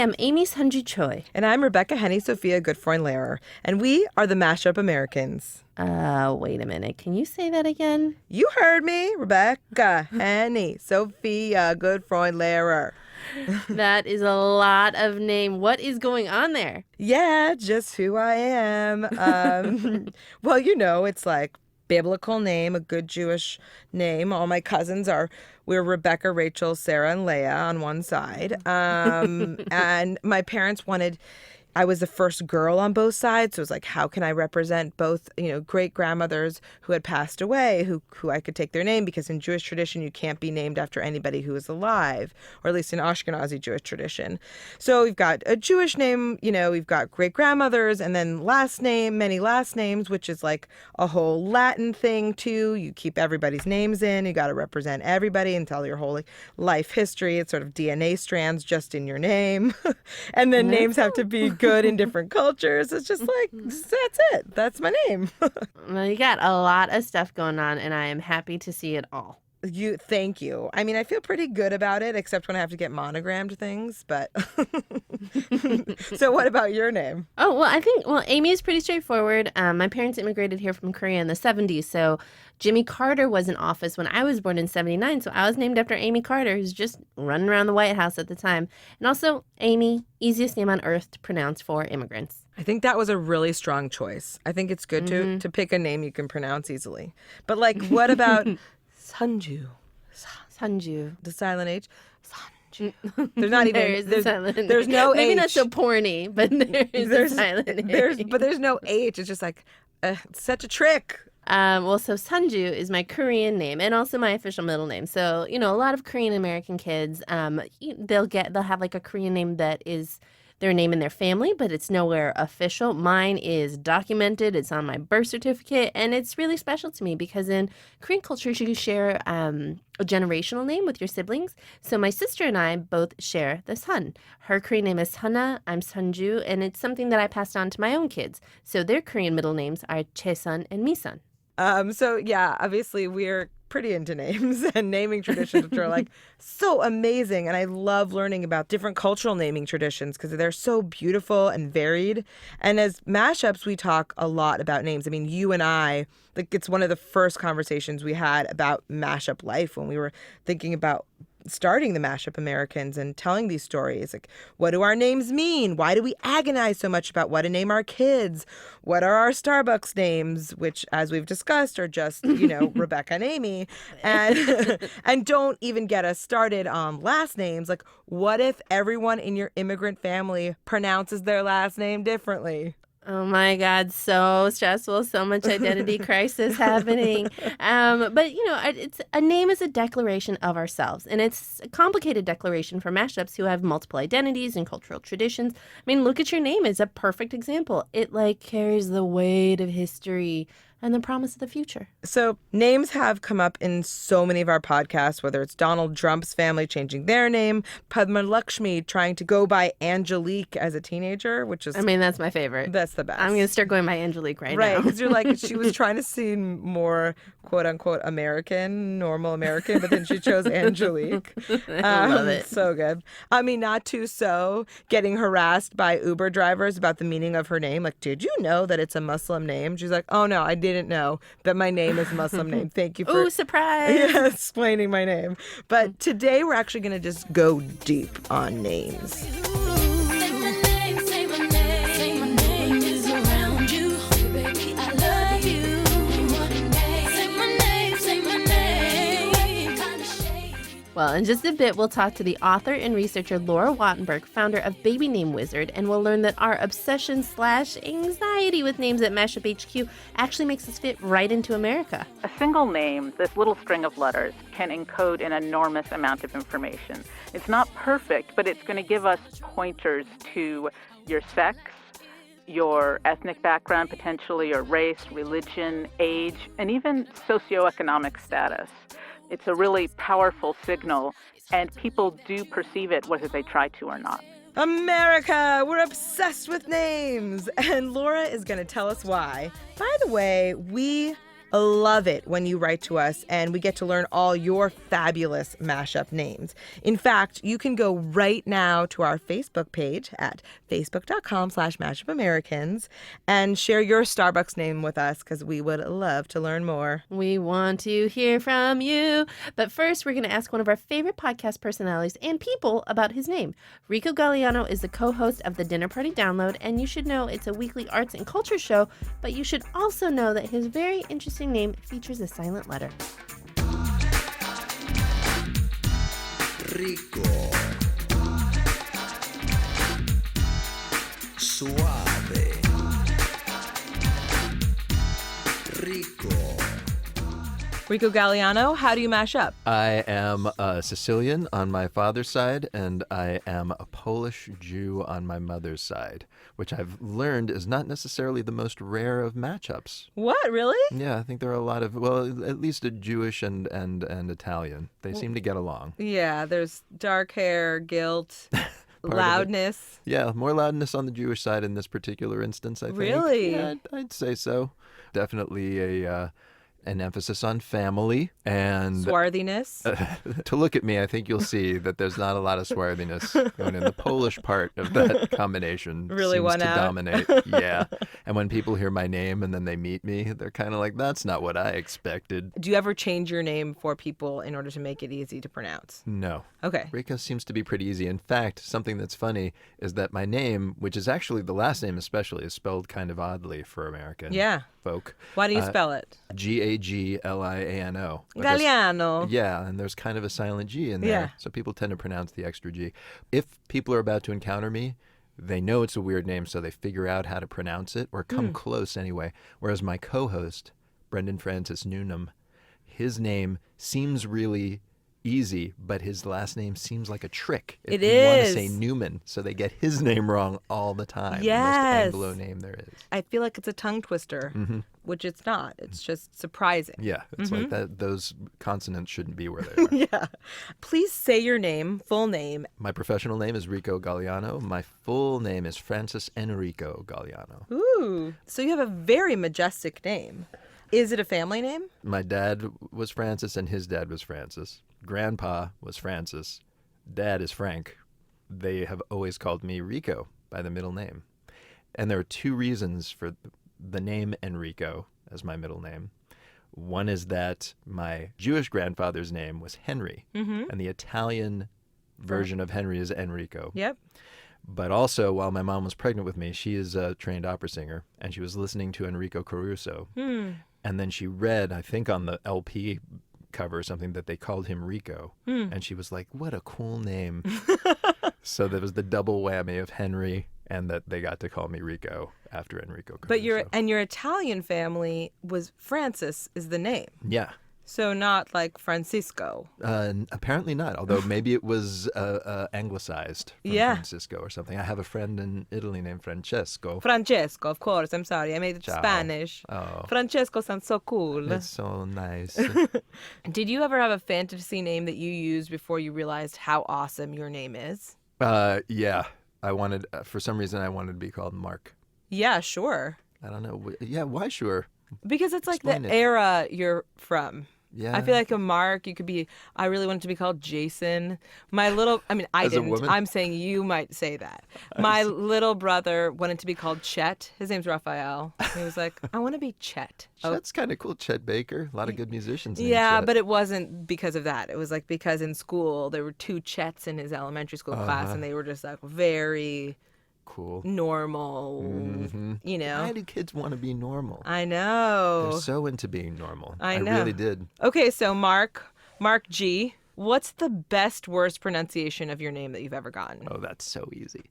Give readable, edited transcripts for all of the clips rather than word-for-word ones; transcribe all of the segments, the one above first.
I'm Amy Sunju Choi. And I'm Rebecca Sophia Lehrer. And we are the Mashup Americans. Wait a minute. Can you say that again? You heard me. Rebecca Sophia Lehrer. That is a lot of name. What is going on there? Yeah, just who I am. Well, it's like biblical name, a good Jewish name. All my cousins we're Rebecca, Rachel, Sarah, and Leah on one side. And my parents I was the first girl on both sides. So it was like, how can I represent both, great grandmothers who had passed away, who I could take their name, because in Jewish tradition, you can't be named after anybody who is alive, or at least in Ashkenazi Jewish tradition. So we've got a Jewish name, we've got great grandmothers, and then many last names, which is like a whole Latin thing too. You keep everybody's names in, you got to represent everybody and tell your whole life history. It's sort of DNA strands just in your name. And then names have to be good in different cultures. It's just like, that's it. That's my name. Well, you got a lot of stuff going on, and I am happy to see it all. Thank you. I mean, I feel pretty good about it, except when I have to get monogrammed things, but... So what about your name? Oh, well, Amy is pretty straightforward. My parents immigrated here from Korea in the 70s, so Jimmy Carter was in office when I was born in 79, so I was named after Amy Carter, who's just running around the White House at the time. And also, Amy, easiest name on earth to pronounce for immigrants. I think that was a really strong choice. I think it's good to pick a name you can pronounce easily. But, what about... Sunju. The silent H. Sunju. There's not even... There's no H. Maybe not so porny, but there's a silent H. But there's no H. It's just like, such a trick. So Sunju is my Korean name and also my official middle name. So, a lot of Korean American kids, they'll have like a Korean name that is their name in their family, but it's nowhere official. Mine is documented. It's on my birth certificate, and it's really special to me because in Korean culture, you share a generational name with your siblings. So my sister and I both share the Sun. Her Korean name is Hana, I'm Sunju, and it's something that I passed on to my own kids. So their Korean middle names are Chae-sun and Mi-sun. So yeah, obviously we're pretty into names and naming traditions, which are so amazing. And I love learning about different cultural naming traditions because they're so beautiful and varied. And as mashups, we talk a lot about names. I mean, you and I, it's one of the first conversations we had about mashup life when we were thinking about starting the Mashup Americans and telling these stories. What do our names mean? Why do we agonize so much about what to name our kids? What are our Starbucks names, which, as we've discussed, are just, Rebecca and Amy, and don't even get us started on last names. What if everyone in your immigrant family pronounces their last name differently? Oh my God, so stressful, so much identity crisis happening. But, it's a name is a declaration of ourselves, and it's a complicated declaration for mashups who have multiple identities and cultural traditions. I mean, look at your name. It's a perfect example. It, carries the weight of history and the promise of the future. So names have come up in so many of our podcasts, whether it's Donald Trump's family changing their name, Padma Lakshmi trying to go by Angelique as a teenager, which is... I mean, that's my favorite. That's the best. I'm going to start going by Angelique now. Right, because you're she was trying to seem more, quote-unquote, American, normal American, but then she chose Angelique. I love it. So good. I mean, not too so getting harassed by Uber drivers about the meaning of her name. Did you know that it's a Muslim name? She's like, oh, no, I didn't know that my name is a Muslim name. Thank you for Ooh, surprise. Explaining my name. But today we're actually going to just go deep on names. Well, in just a bit, we'll talk to the author and researcher Laura Wattenberg, founder of Baby Name Wizard, and we'll learn that our obsession/anxiety with names at Mashup HQ actually makes us fit right into America. A single name, this little string of letters, can encode an enormous amount of information. It's not perfect, but it's going to give us pointers to your sex, your ethnic background, potentially your race, religion, age, and even socioeconomic status. It's a really powerful signal, and people do perceive it whether they try to or not. America, we're obsessed with names, and Laura is going to tell us why. By the way, we love it when you write to us and we get to learn all your fabulous mashup names. In fact, you can go right now to our Facebook page at facebook.com/mashupamericans and share your Starbucks name with us because we would love to learn more. We want to hear from you. But first, we're going to ask one of our favorite podcast personalities and people about his name. Rico Galliano is the co-host of the Dinner Party Download, and you should know it's a weekly arts and culture show, but you should also know that his very interesting name features a silent letter. Rico. Suave. Rico. Rico Galliano, how do you mash up? I am a Sicilian on my father's side, and I am a Polish Jew on my mother's side, which I've learned is not necessarily the most rare of matchups. What, really? Yeah, I think there are a lot of, well, at least a Jewish and Italian. They seem to get along. Yeah, there's dark hair, guilt, of it. loudness. Yeah, more loudness on the Jewish side in this particular instance, I think. Really? Yeah, I'd say so. Definitely an emphasis on family and Swarthiness. to look at me, I think you'll see that there's not a lot of swarthiness going in. The Polish part of that combination Really seems won to out. dominate. Yeah. And when people hear my name and then they meet me, they're kind of like, that's not what I expected. Do you ever change your name for people in order to make it easy to pronounce? No. Okay. Rico seems to be pretty easy. In fact, something that's funny is that my name, which is actually the last name especially, is spelled kind of oddly for American Yeah. folk. Why do you spell it? Gagliano. Galliano. Yeah, and there's kind of a silent G in there. Yeah. So people tend to pronounce the extra G. If people are about to encounter me, they know it's a weird name, so they figure out how to pronounce it or come close anyway. Whereas my co-host, Brendan Francis Noonan, his name seems really easy, but his last name seems like a trick. It You want to is. say Newman, so they get his name wrong all the time. Yes. The most Anglo name there is. I feel like it's a tongue twister, which it's not. It's just surprising. Yeah, it's like that. Those consonants shouldn't be where they are. Yeah. Please say your name, full name. My professional name is Rico Galliano. My full name is Francis Enrico Galliano. Ooh. So you have a very majestic name. Is it a family name? My dad was Francis and his dad was Francis. Grandpa was Francis. Dad is Frank. They have always called me Rico by the middle name. And there are two reasons for the name Enrico as my middle name. One is that my Jewish grandfather's name was Henry, and the Italian version of Henry is Enrico. Yep. But also, while my mom was pregnant with me, she is a trained opera singer, and she was listening to Enrico Caruso. And then she read, I think on the LP cover or something, that they called him Rico. And she was like, what a cool name. So there was the double whammy of Henry and that they got to call me Rico after Enrico Caruso. But your Italian family was Francis is the name. Yeah. So not like Francisco. Apparently not, although maybe it was anglicized from Francisco or something. I have a friend in Italy named Francesco. Francesco, of course. I'm sorry. I made it Ciao. Spanish. Oh. Francesco sounds so cool. It's so nice. Did you ever have a fantasy name that you used before you realized how awesome your name is? Yeah. I wanted, for some reason, I wanted to be called Mark. Yeah, sure. I don't know. Yeah, why sure? Because it's like Explain the it. era you're from. Yeah. I feel like a Mark, you could be, I really wanted to be called Jason. I As a didn't. woman? I'm saying you might say that. My little brother wanted to be called Chet. His name's Raphael. He was like, I want to be Chet. Chet's kind of cool. Chet Baker. A lot of good musicians named Yeah, Chet. but it wasn't because of that. It was like because in school there were two Chets in his elementary school class and they were just like very Cool. normal, you know. Why do kids want to be normal? I know. They're so into being normal. I know. really did. Okay, so Mark G, what's the best, worst pronunciation of your name that you've ever gotten? Oh, that's so easy.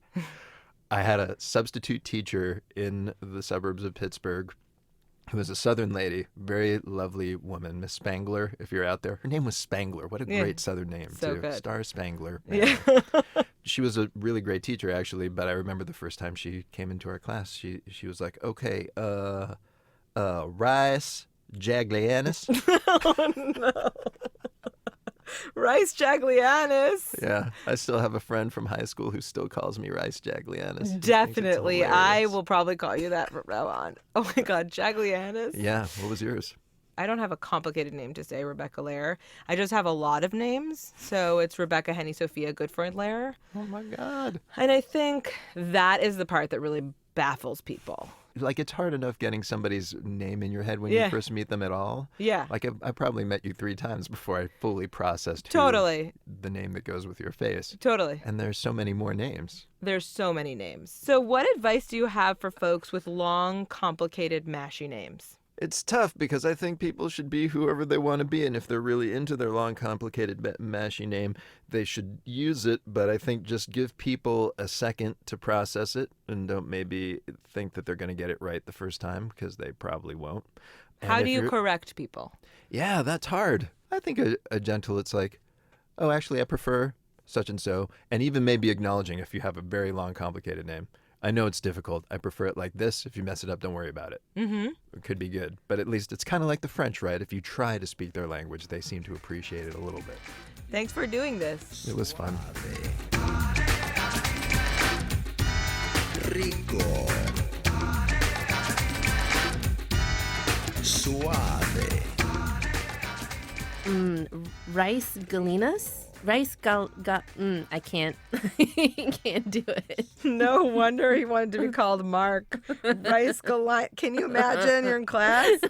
I had a substitute teacher in the suburbs of Pittsburgh who was a Southern lady, very lovely woman, Miss Spangler, if you're out there. Her name was Spangler. What a Yeah. great Southern name, So too. good. Star Spangler. Yeah. She was a really great teacher, actually, but I remember the first time she came into our class, she was like, okay, rice, jaglianus. Rice Jaglianus. Yeah, I still have a friend from high school who still calls me Rice Jaglianus. He thinks it's Definitely. I hilarious. will probably call you that from now on. Oh my God, Jaglianus. Yeah, what was yours? I don't have a complicated name to say, Rebecca Lehrer. I just have a lot of names. So it's Rebecca Henny Sophia Goodfriend Lehrer. Oh my God. And I think that is the part that really baffles people. Like, it's hard enough getting somebody's name in your head when Yeah. you first meet them at all. Yeah. Like, I probably met you 3 times before I fully processed Totally. the name that goes with your face. Totally. And there's so many more names. There's so many names. So what advice do you have for folks with long, complicated, mashy names? It's tough because I think people should be whoever they want to be, and if they're really into their long, complicated, mashy name, they should use it. But I think just give people a second to process it, and don't maybe think that they're going to get it right the first time, because they probably won't. And How if do you you're- correct people? Yeah, that's hard. I think a gentle, it's like, oh, actually, I prefer such and so, and even maybe acknowledging if you have a very long, complicated name. I know it's difficult. I prefer it like this. If you mess it up, don't worry about it. Mm-hmm. It could be good. But at least it's kind of like the French, right? If you try to speak their language, they seem to appreciate it a little bit. Thanks for doing this. It was fun. Rico. Suave. Rice galinas? I can't. I can't do it. No wonder he wanted to be called Mark. Rice Gallant. Can you imagine? You're in class?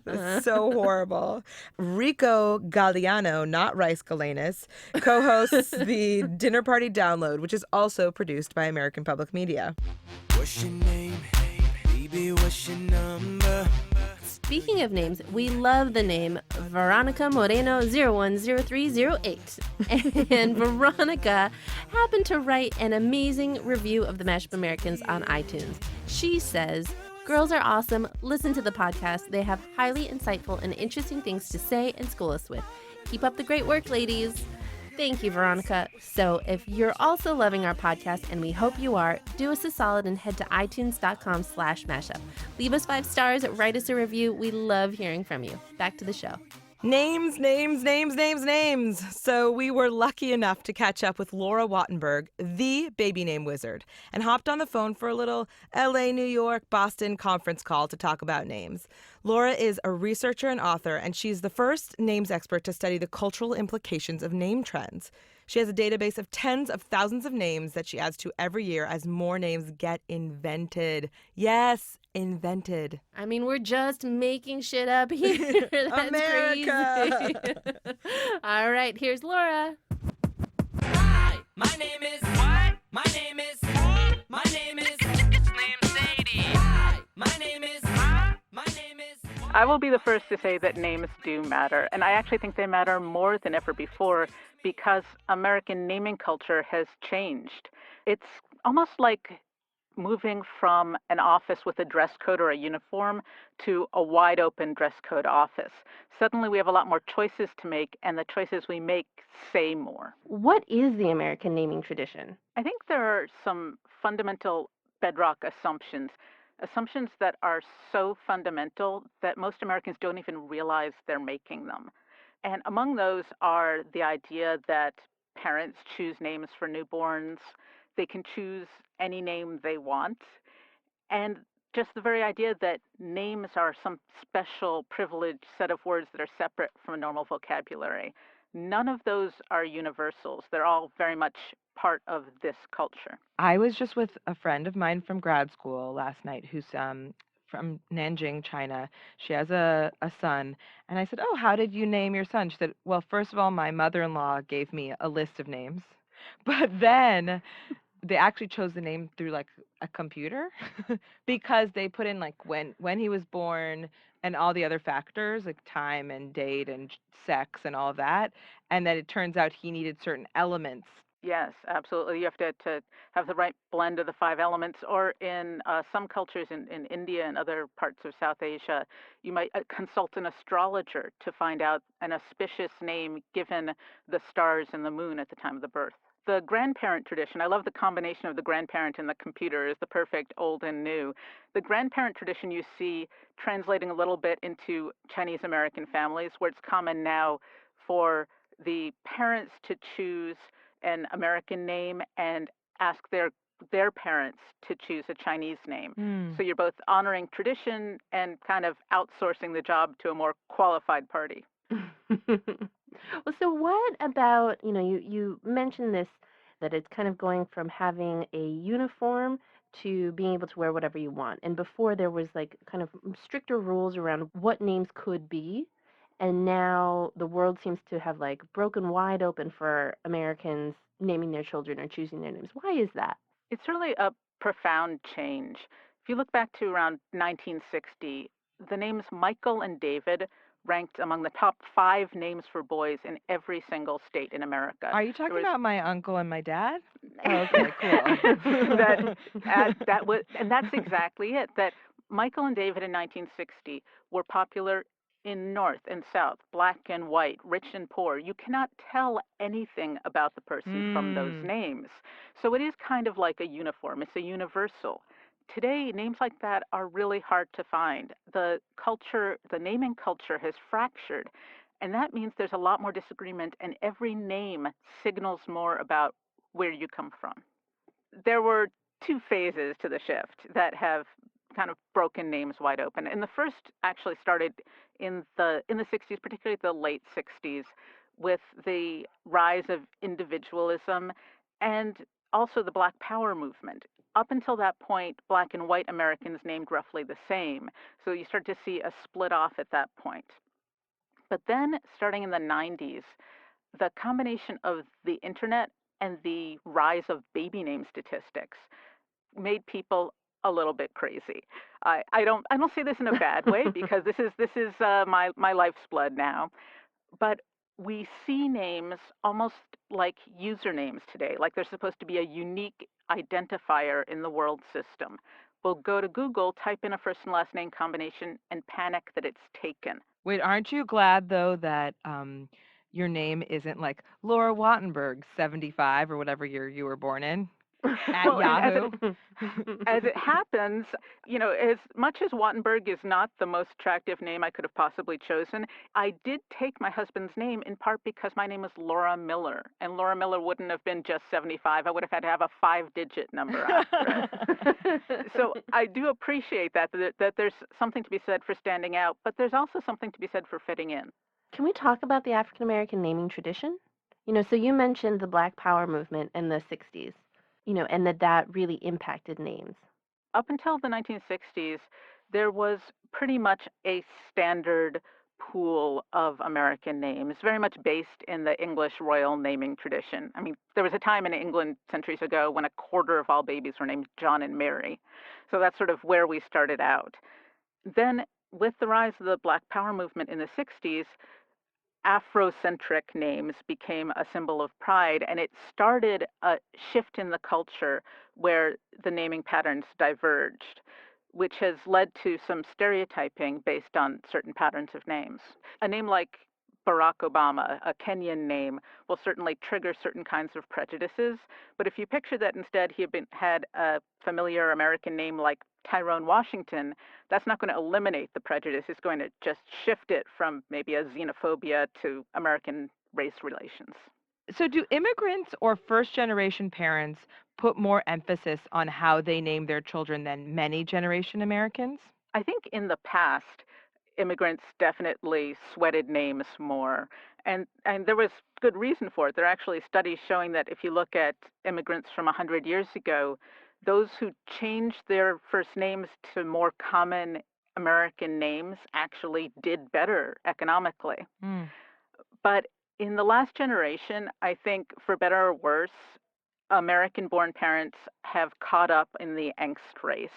That's so horrible. Rico Galliano, not Rice Galanis, co-hosts the Dinner Party Download, which is also produced by American Public Media. What's your name? Baby, what's your number? Speaking of names, we love the name Veronica Moreno 010308. And Veronica happened to write an amazing review of the Mashup Americans on iTunes. She says, "Girls are awesome. Listen to the podcast. They have highly insightful and interesting things to say and school us with. Keep up the great work, ladies." Thank you, Veronica. So if you're also loving our podcast, and we hope you are, do us a solid and head to itunes.com/mashup. Leave us 5 stars, write us a review. We love hearing from you. Back to the show. Names. So we were lucky enough to catch up with Laura Wattenberg, the baby name wizard, and hopped on the phone for a little LA, New York, Boston conference call to talk about names. Laura is a researcher and author, and she's the first names expert to study the cultural implications of name trends. She has a database of tens of thousands of names that she adds to every year as more names get invented. Yes, invented. I mean, we're just making shit up here. That's America. crazy. All right, here's Laura. Hi, my name is. What? My name is. My name is. Slim Sadie. Hi, my name is. My name is. I will be the first to say that names do matter, and I actually think they matter more than ever before because American naming culture has changed. It's almost like moving from an office with a dress code or a uniform to a wide open dress code office. Suddenly we have a lot more choices to make, and the choices we make say more. What is the American naming tradition? I think there are some fundamental bedrock assumptions that are so fundamental that most Americans don't even realize they're making them. And among those are the idea that parents choose names for newborns, they can choose any name they want, and just the very idea that names are some special privileged set of words that are separate from a normal vocabulary. None of those are universals. They're all very much part of this culture. I was just with a friend of mine from grad school last night who's from Nanjing, China. She has a son. And I said, "Oh, how did you name your son?" She said, "Well, first of all, my mother-in-law gave me a list of names. But then they actually chose the name through like a computer because they put in like when he was born and all the other factors like time and date and sex and all of that. And then it turns out he needed certain elements." Yes, absolutely. You have to have the right blend of the 5 elements. Or in some cultures in India and other parts of South Asia, you might consult an astrologer to find out an auspicious name given the stars and the moon at the time of the birth. The grandparent tradition, I love the combination of the grandparent and the computer is the perfect old and new. The grandparent tradition you see translating a little bit into Chinese American families, where it's common now for the parents to choose an American name and ask their their parents to choose a Chinese name. Mm. So you're both honoring tradition and kind of outsourcing the job to a more qualified party. Well, so what about, you mentioned this, that it's kind of going from having a uniform to being able to wear whatever you want. And before there was like kind of stricter rules around what names could be. And now the world seems to have like broken wide open for Americans naming their children or choosing their names. Why is that? It's really a profound change. If you look back to around 1960, the names Michael and David ranked among the top 5 names for boys in every single state in America. Are you talking was about my uncle and my dad? Oh, okay, cool. that was, and that's exactly it. That Michael and David in 1960 were popular in North and South, black and white, rich and poor. You cannot tell anything about the person from those names. So it is kind of like a uniform. It's a universal. Today, names like that are really hard to find. The culture, the naming culture has fractured, and that means there's a lot more disagreement, and every name signals more about where you come from. There were 2 phases to the shift that have kind of broken names wide open. And the first actually started in the 60s, particularly the late 60s, with the rise of individualism and also the Black Power movement. Up until that point, black and white Americans named roughly the same. So you start to see a split off at that point. But then, starting in the 90s, the combination of the internet and the rise of baby name statistics made people a little bit crazy. I don't say this in a bad way because this is my life's blood now. But we see names almost like usernames today, like they're supposed to be a unique identifier in the world system. We'll go to Google, type in a first and last name combination, and panic that it's taken. Wait, aren't you glad though that your name isn't like Laura Wattenberg 75 or whatever year you were born in at Well, and Yahoo? as it happens, as much as Wattenberg is not the most attractive name I could have possibly chosen, I did take my husband's name in part because my name is Laura Miller, and Laura Miller wouldn't have been just 75. I would have had to have a 5-digit number after it. So I do appreciate that there's something to be said for standing out, but there's also something to be said for fitting in. Can we talk about the African American naming tradition? So you mentioned the Black Power movement in the 60s, and that really impacted names. Up until the 1960s, there was pretty much a standard pool of American names, very much based in the English royal naming tradition. I mean, there was a time in England centuries ago when a quarter of all babies were named John and Mary. So that's sort of where we started out. Then, with the rise of the Black Power movement in the 60s, Afrocentric names became a symbol of pride, and it started a shift in the culture where the naming patterns diverged, which has led to some stereotyping based on certain patterns of names. A name like Barack Obama, a Kenyan name, will certainly trigger certain kinds of prejudices. But if you picture that instead he had a familiar American name like Tyrone Washington, that's not going to eliminate the prejudice. It's going to just shift it from maybe a xenophobia to American race relations. So do immigrants or first generation parents put more emphasis on how they name their children than many generation Americans? I think in the past, immigrants definitely sweated names more. And there was good reason for it. There are actually studies showing that if you look at immigrants from 100 years ago, those who changed their first names to more common American names actually did better economically. Mm. But in the last generation, I think for better or worse, American born parents have caught up in the angst race.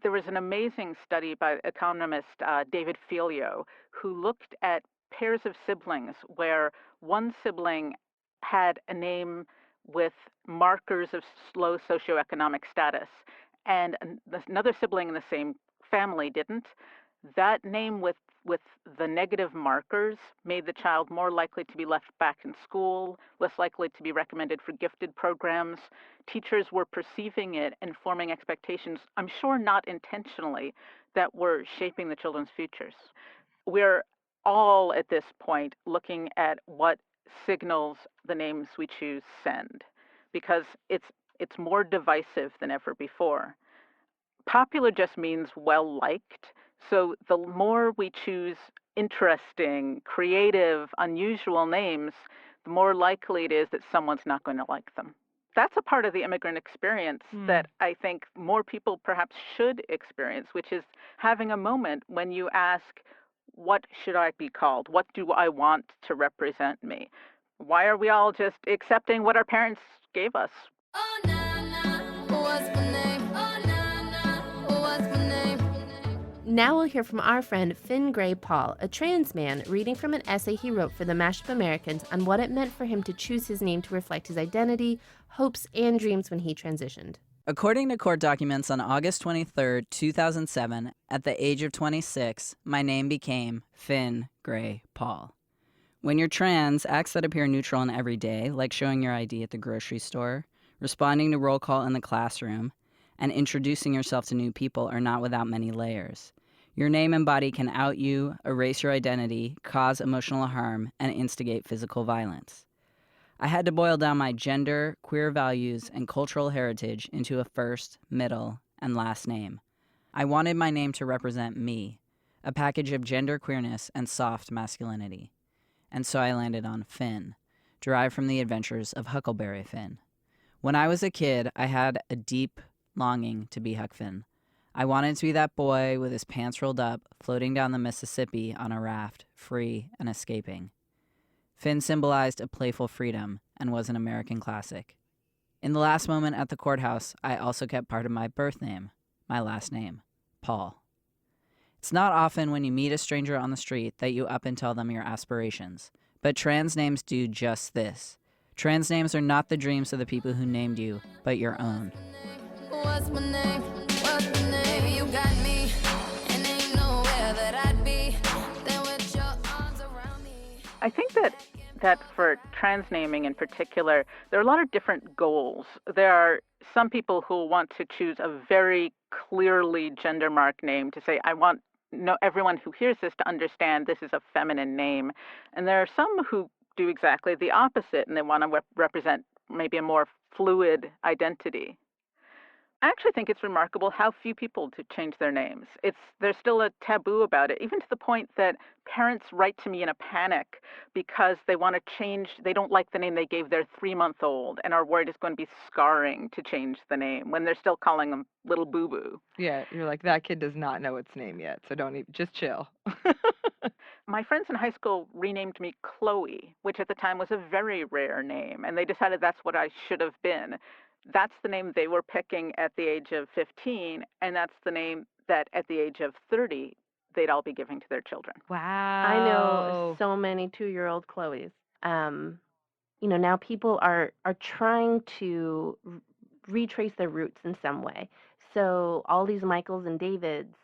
There was an amazing study by economist David Filio who looked at pairs of siblings where one sibling had a name with markers of low socioeconomic status and another sibling in the same family didn't. That name with the negative markers made the child more likely to be left back in school, less likely to be recommended for gifted programs. Teachers were perceiving it and forming expectations, I'm sure not intentionally, that were shaping the children's futures. We're all at this point looking at what signals the names we choose send, because it's it's more divisive than ever before. Popular just means well liked. So the more we choose interesting, creative, unusual names, the more likely it is that someone's not going to like them. That's a part of the immigrant experience that I think more people perhaps should experience, which is having a moment when you ask, what should I be called? What do I want to represent me? Why are we all just accepting what our parents gave us? Oh, na, na, what's my name? Oh, na, na, what's my name? Now we'll hear from our friend Finn Gray Paul, a trans man, reading from an essay he wrote for the Mashup Americans on what it meant for him to choose his name to reflect his identity, hopes, and dreams when he transitioned. According to court documents on August 23, 2007, at the age of 26, my name became Finn Gray Paul. When you're trans, acts that appear neutral and everyday, like showing your ID at the grocery store, responding to roll call in the classroom, and introducing yourself to new people are not without many layers. Your name and body can out you, erase your identity, cause emotional harm, and instigate physical violence. I had to boil down my gender, queer values, and cultural heritage into a first, middle, and last name. I wanted my name to represent me, a package of gender queerness and soft masculinity. And so I landed on Finn, derived from the adventures of Huckleberry Finn. When I was a kid, I had a deep longing to be Huck Finn. I wanted to be that boy with his pants rolled up, floating down the Mississippi on a raft, free and escaping. Finn symbolized a playful freedom and was an American classic. In the last moment at the courthouse, I also kept part of my birth name, my last name, Paul. It's not often when you meet a stranger on the street that you up and tell them your aspirations, but trans names do just this. Trans names are not the dreams of the people who named you, but your own. What's my name? What's my name? You got me, and ain't nowhere that I'd be than with your arms around me. I think that for trans naming in particular, there are a lot of different goals. There are some people who want to choose a very clearly gender marked name to say, I want everyone who hears this to understand this is a feminine name. And there are some who do exactly the opposite, and they want to represent maybe a more fluid identity. I actually think it's remarkable how few people to change their names. There's still a taboo about it, even to the point that parents write to me in a panic because they want to change. They don't like the name they gave their 3-month-old and are worried it's going to be scarring to change the name when they're still calling them little boo-boo. Yeah, you're like, that kid does not know its name yet, so don't even, just chill. My friends in high school renamed me Chloe, which at the time was a very rare name, and they decided that's what I should have been. That's the name they were picking at the age of 15, and that's the name that at the age of 30 they'd all be giving to their children. Wow. I know so many 2-year-old Chloes. Now people are trying to retrace their roots in some way. So all these Michaels and Davids,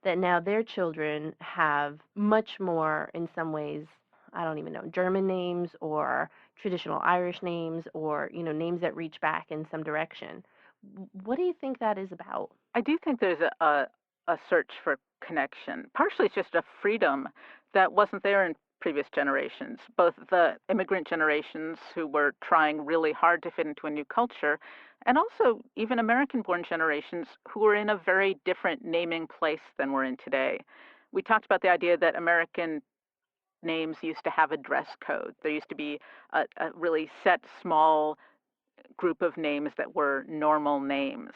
that now their children have much more, in some ways, I don't even know, German names or traditional Irish names or, names that reach back in some direction. What do you think that is about? I do think there's a search for connection. Partially it's just a freedom that wasn't there in previous generations, both the immigrant generations who were trying really hard to fit into a new culture, and also even American-born generations who were in a very different naming place than we're in today. We talked about the idea that American names used to have a dress code. There used to be a really set small group of names that were normal names.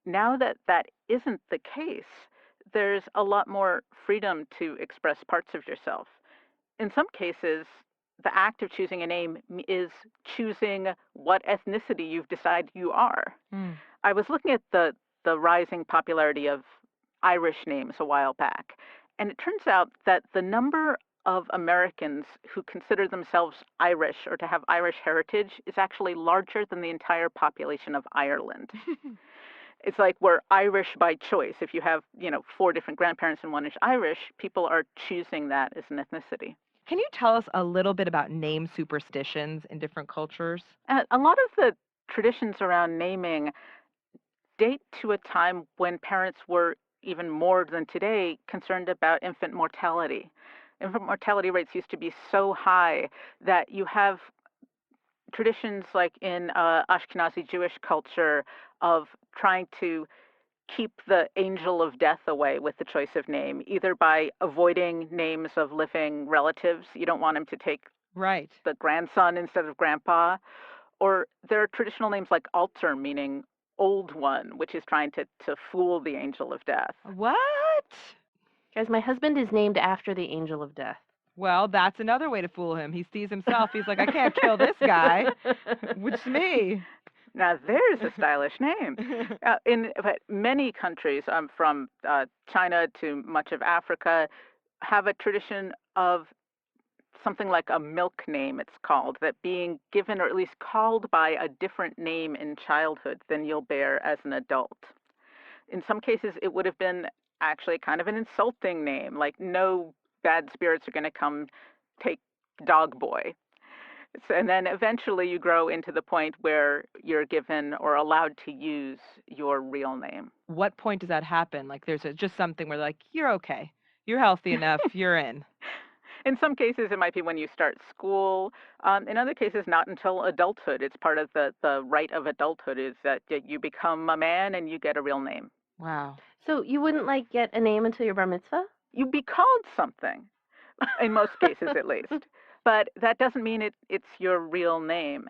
Now that that isn't the case, there's a lot more freedom to express parts of yourself. In some cases, the act of choosing a name is choosing what ethnicity you've decided you are. I was looking at the rising popularity of Irish names a while back, and it turns out that the number of Americans who consider themselves Irish or to have Irish heritage is actually larger than the entire population of Ireland. It's like we're Irish by choice. If you have, 4 different grandparents and one is Irish, people are choosing that as an ethnicity. Can you tell us a little bit about name superstitions in different cultures? A lot of the traditions around naming date to a time when parents were, even more than today, concerned about infant mortality. Infant mortality rates used to be so high that you have traditions like in Ashkenazi Jewish culture of trying to keep the angel of death away with the choice of name, either by avoiding names of living relatives. You don't want him to take Right. the grandson instead of grandpa. Or there are traditional names like Alter, meaning old one, which is trying to fool the angel of death. What? Guys, my husband is named after the angel of death. Well, that's another way to fool him. He sees himself. He's like, I can't kill this guy, which is me. Now there's a stylish name. But many countries, from China to much of Africa, have a tradition of something like a milk name, it's called, that being given or at least called by a different name in childhood than you'll bear as an adult. In some cases, it would have been actually kind of an insulting name, like no bad spirits are going to come take dog boy. And then eventually you grow into the point where you're given or allowed to use your real name. What point does that happen? Like there's just something where like, you're okay. You're healthy enough. You're in. In some cases, it might be when you start school. In other cases, not until adulthood. It's part of the right of adulthood is that you become a man and you get a real name. Wow. So you wouldn't like get a name until your bar mitzvah? You'd be called something, in most cases at least. But that doesn't mean it's your real name.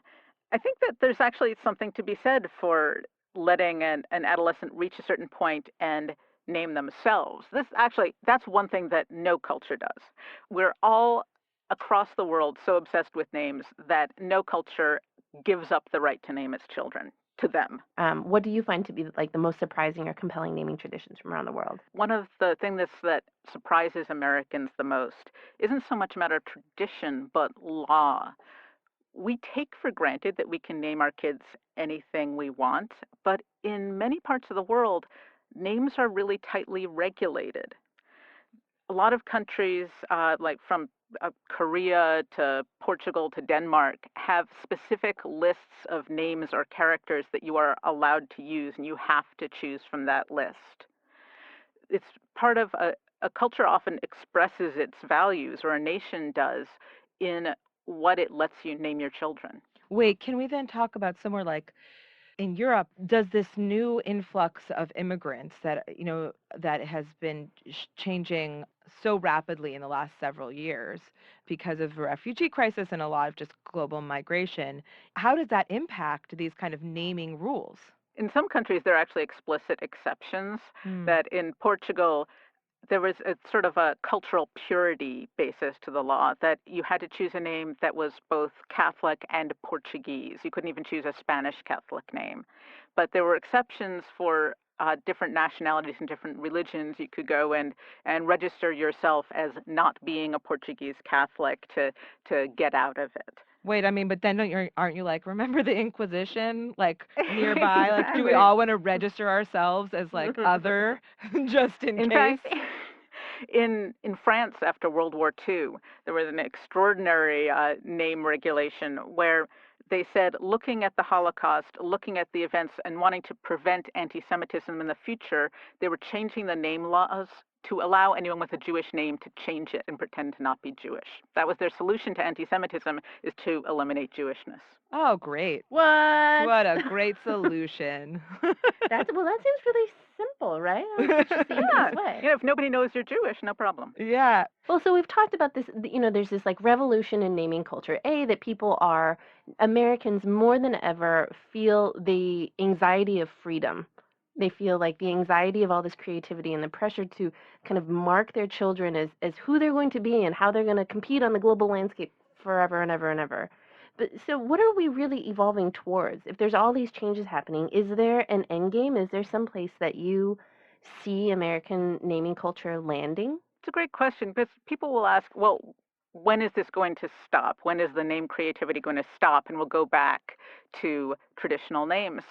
I think that there's actually something to be said for letting an adolescent reach a certain point and name themselves. That's one thing that no culture does. We're all across the world so obsessed with names that no culture gives up the right to name its children to them. What do you find to be like the most surprising or compelling naming traditions from around the world? One of the things that surprises Americans the most isn't so much a matter of tradition, but law. We take for granted that we can name our kids anything we want, but in many parts of the world, names are really tightly regulated. A lot of countries, like from Korea to Portugal to Denmark, have specific lists of names or characters that you are allowed to use, and you have to choose from that list. It's part of a culture often expresses its values, or a nation does, in what it lets you name your children. Wait, can we then talk about somewhere like in Europe, does this new influx of immigrants that, that has been changing so rapidly in the last several years because of the refugee crisis and a lot of just global migration, how does that impact these kind of naming rules? In some countries, there are actually explicit exceptions that in Portugal, there was a sort of a cultural purity basis to the law that you had to choose a name that was both Catholic and Portuguese. You couldn't even choose a Spanish Catholic name. But there were exceptions for different nationalities and different religions. You could go and register yourself as not being a Portuguese Catholic to get out of it. Wait, I mean, but then aren't you like, remember the Inquisition, like nearby? Exactly. Like, do we all want to register ourselves as like other, just in case? Fact, in France after World War II, there was an extraordinary name regulation where they said, looking at the Holocaust, looking at the events, and wanting to prevent anti-Semitism in the future, they were changing the name laws to allow anyone with a Jewish name to change it and pretend to not be Jewish. That was their solution to anti-Semitism, is to eliminate Jewishness. Oh, great. What? What a great solution. That seems really simple, right? It's just the easiest way. If nobody knows you're Jewish, no problem. Yeah. Well, so we've talked about this, there's this like revolution in naming culture. That Americans more than ever feel the anxiety of freedom. They feel like the anxiety of all this creativity and the pressure to kind of mark their children as who they're going to be and how they're going to compete on the global landscape forever and ever and ever. But so what are we really evolving towards? If there's all these changes happening, is there an end game? Is there some place that you see American naming culture landing? It's a great question because people will ask, well, when is this going to stop? When is the name creativity going to stop and we'll go back to traditional names?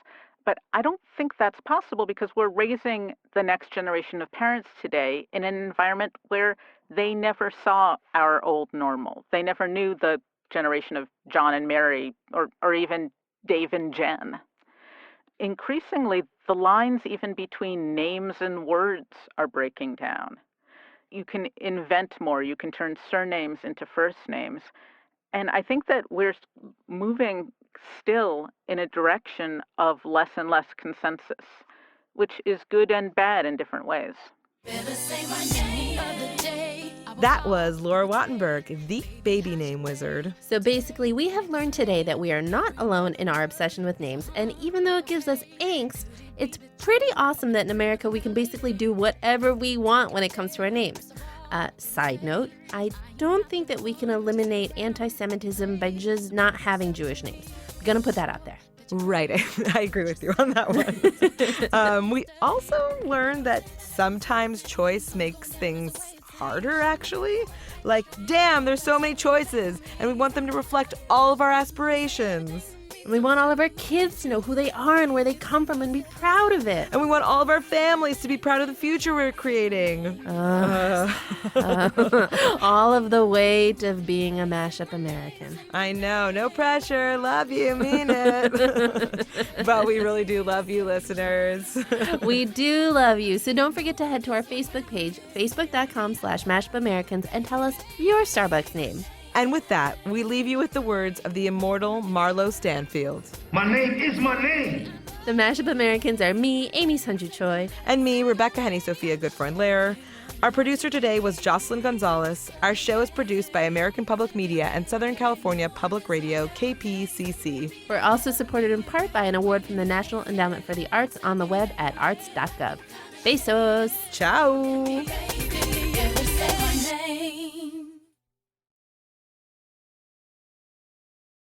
But I don't think that's possible because we're raising the next generation of parents today in an environment where they never saw our old normal. They never knew the generation of John and Mary or even Dave and Jen. Increasingly, the lines even between names and words are breaking down. You can invent more. You can turn surnames into first names. And I think that we're moving still in a direction of less and less consensus, which is good and bad in different ways. That was Laura Wattenberg, the baby name wizard. So basically, we have learned today that we are not alone in our obsession with names, and even though it gives us angst, it's pretty awesome that in America we can basically do whatever we want when it comes to our names. Side note, I don't think that we can eliminate anti-Semitism by just not having Jewish names. I'm gonna put that out there. Right, I agree with you on that one. We also learned that sometimes choice makes things harder, actually. Like, damn, there's so many choices, and we want them to reflect all of our aspirations. And we want all of our kids to know who they are and where they come from and be proud of it. And we want all of our families to be proud of the future we're creating. All of the weight of being a mashup American. I know, no pressure, love you, mean it. But we really do love you, listeners. We do love you. So don't forget to head to our Facebook page, facebook.com/mashupamericans, and tell us your Starbucks name. And with that, we leave you with the words of the immortal Marlo Stanfield. My name is my name. The Mashup Americans are me, Amy Sanju Choi. And me, Rebecca Sophia Goodfriend Lehrer. Our producer today was Jocelyn Gonzalez. Our show is produced by American Public Media and Southern California Public Radio, KPCC. We're also supported in part by an award from the National Endowment for the Arts on the web at arts.gov. Besos! Ciao! Baby, you say my name.